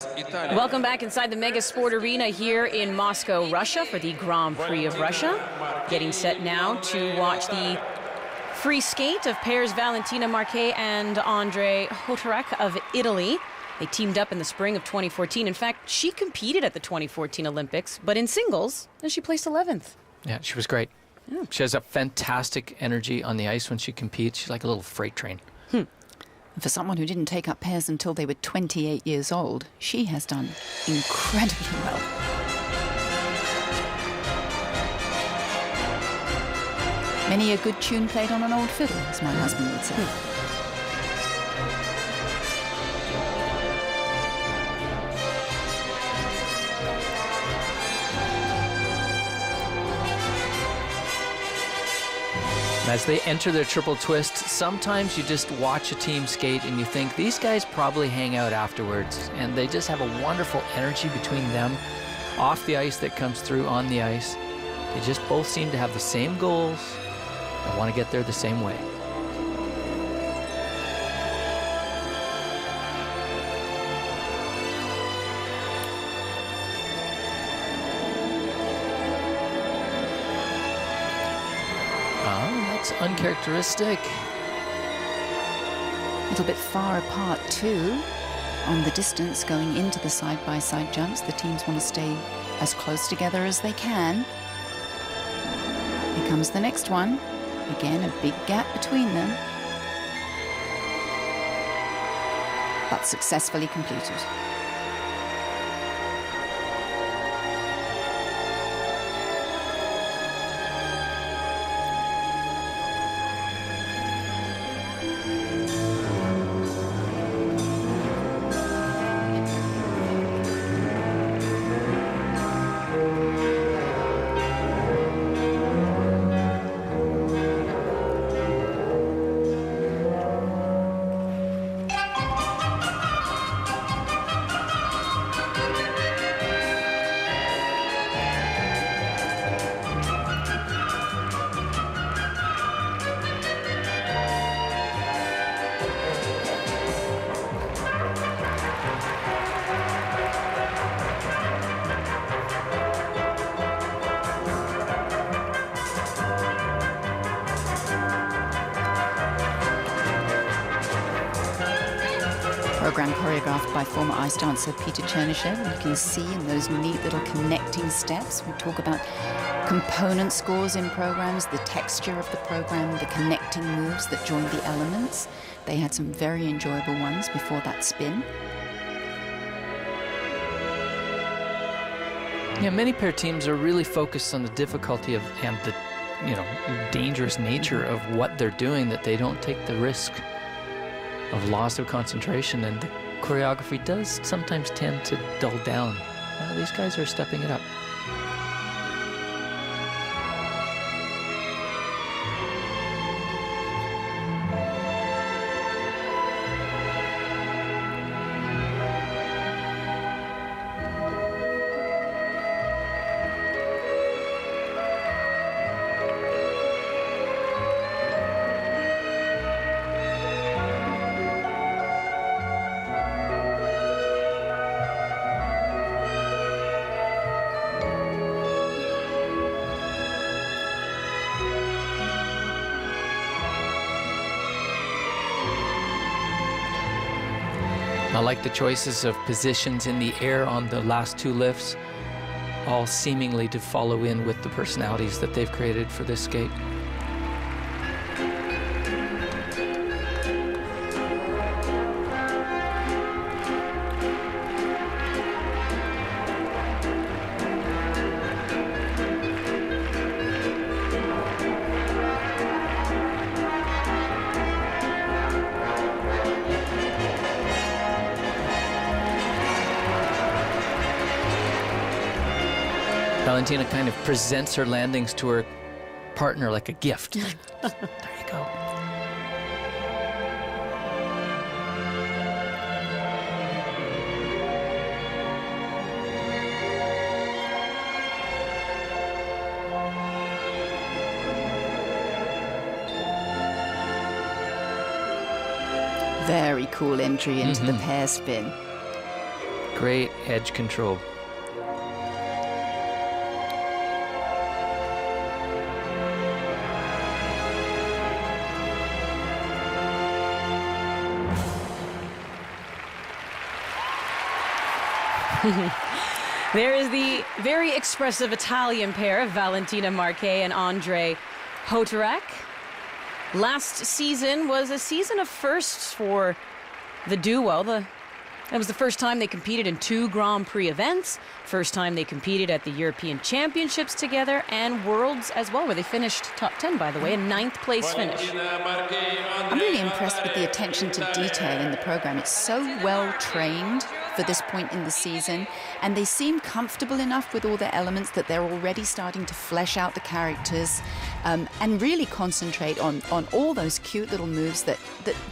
Welcome back inside the Mega Sport Arena here in Moscow, Russia for the Grand Prix of Russia. Getting set now to watch the free skate of pairs Valentina Marchei and Andre HOTAREK of Italy. They teamed up in the spring of 2014. In fact, she competed at the 2014 Olympics, but in singles, and she placed 11th. Yeah, she was great. Yeah. She has a fantastic energy on the ice when she competes. She's like a little freight train. For someone who didn't take up pairs until they were 28 years old, she has done incredibly well. Many a good tune played on an old fiddle, as my husband would say. As they enter their triple twist, sometimes you just watch a team skate and you think these guys probably hang out afterwards, and they just have a wonderful energy between them off the ice that comes through on the ice. They just both seem to have the same goals and want to get there the same way. That's uncharacteristic. A little bit far apart too. On the distance going into the side-by-side jumps, the teams want to stay as close together as they can. Here comes the next one. Again, a big gap between them. But successfully completed. Program choreographed by former ice dancer Peter Chernyshev. You can see in those neat little connecting steps. We talk about component scores in programs, the texture of the program, the connecting moves that join the elements. They had some very enjoyable ones before that spin. Yeah, many pair teams are really focused on the difficulty of and the dangerous nature of what they're doing, that they don't take the risk of loss of concentration, and the choreography does sometimes tend to dull down. These guys are stepping it up. I like the choices of positions in the air on the last two lifts, all seemingly to follow in with the personalities that they've created for this skate. Valentina kind of presents her landings to her partner like a gift. There you go. Very cool entry into the pair spin. Great edge control. There is the very expressive Italian pair of Valentina Marchei and HOTAREK. Last season was a season of firsts for the duo. That was the first time they competed in 2 Grand Prix events, first time they competed at the European Championships together, and Worlds as well, where they finished top 10, by the way, a 9th place finish. I'm really impressed with the attention to detail in the program. It's so well trained for this point in the season, and they seem comfortable enough with all the elements that they're already starting to flesh out the characters and really concentrate on all those cute little moves that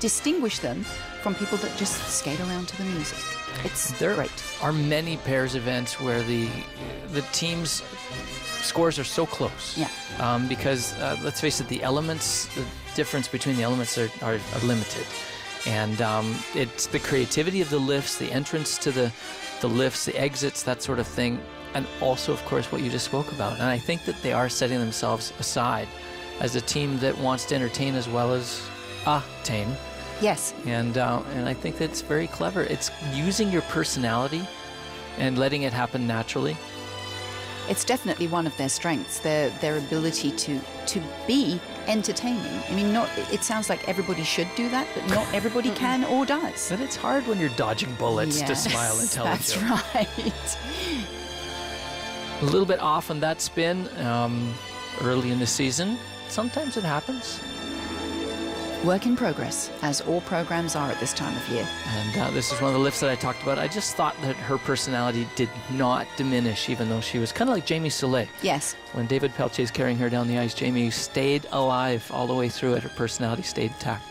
distinguish them from people that just skate around to the music. It's great. There are many pairs events where the teams' scores are so close. Yeah. Because let's face it, the difference between the elements are limited. And it's the creativity of the lifts, the entrance to the lifts, the exits, that sort of thing, and also, of course, what you just spoke about. And I think that they are setting themselves aside as a team that wants to entertain as well as attain. Yes. And I think that's very clever. It's using your personality and letting it happen naturally. It's definitely one of their strengths, their ability to be entertaining. I mean, it sounds like everybody should do that, but not everybody can or does. But it's hard when you're dodging bullets to smile and tell a joke. That's right. A little bit off on that spin early in the season. Sometimes it happens. Work in progress, as all programs are at this time of year. And this is one of the lifts that I talked about. I just thought that her personality did not diminish, even though she was kind of like Jamie Soule. Yes. When David Peltier's carrying her down the ice, Jamie stayed alive all the way through it. Her personality stayed intact.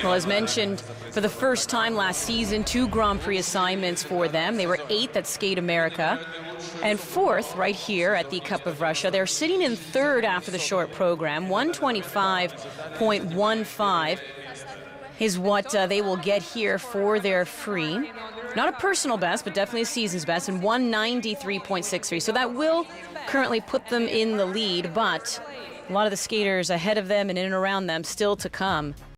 Well, as mentioned, for the first time last season, 2 Grand Prix assignments for them. They were 8th at Skate America and 4th right here at the Cup of Russia. They're sitting in 3rd after the short program. 125.15 is what they will get here for their free. Not a personal best, but definitely a season's best, and 193.63. So that will currently put them in the lead, but a lot of the skaters ahead of them and in and around them still to come.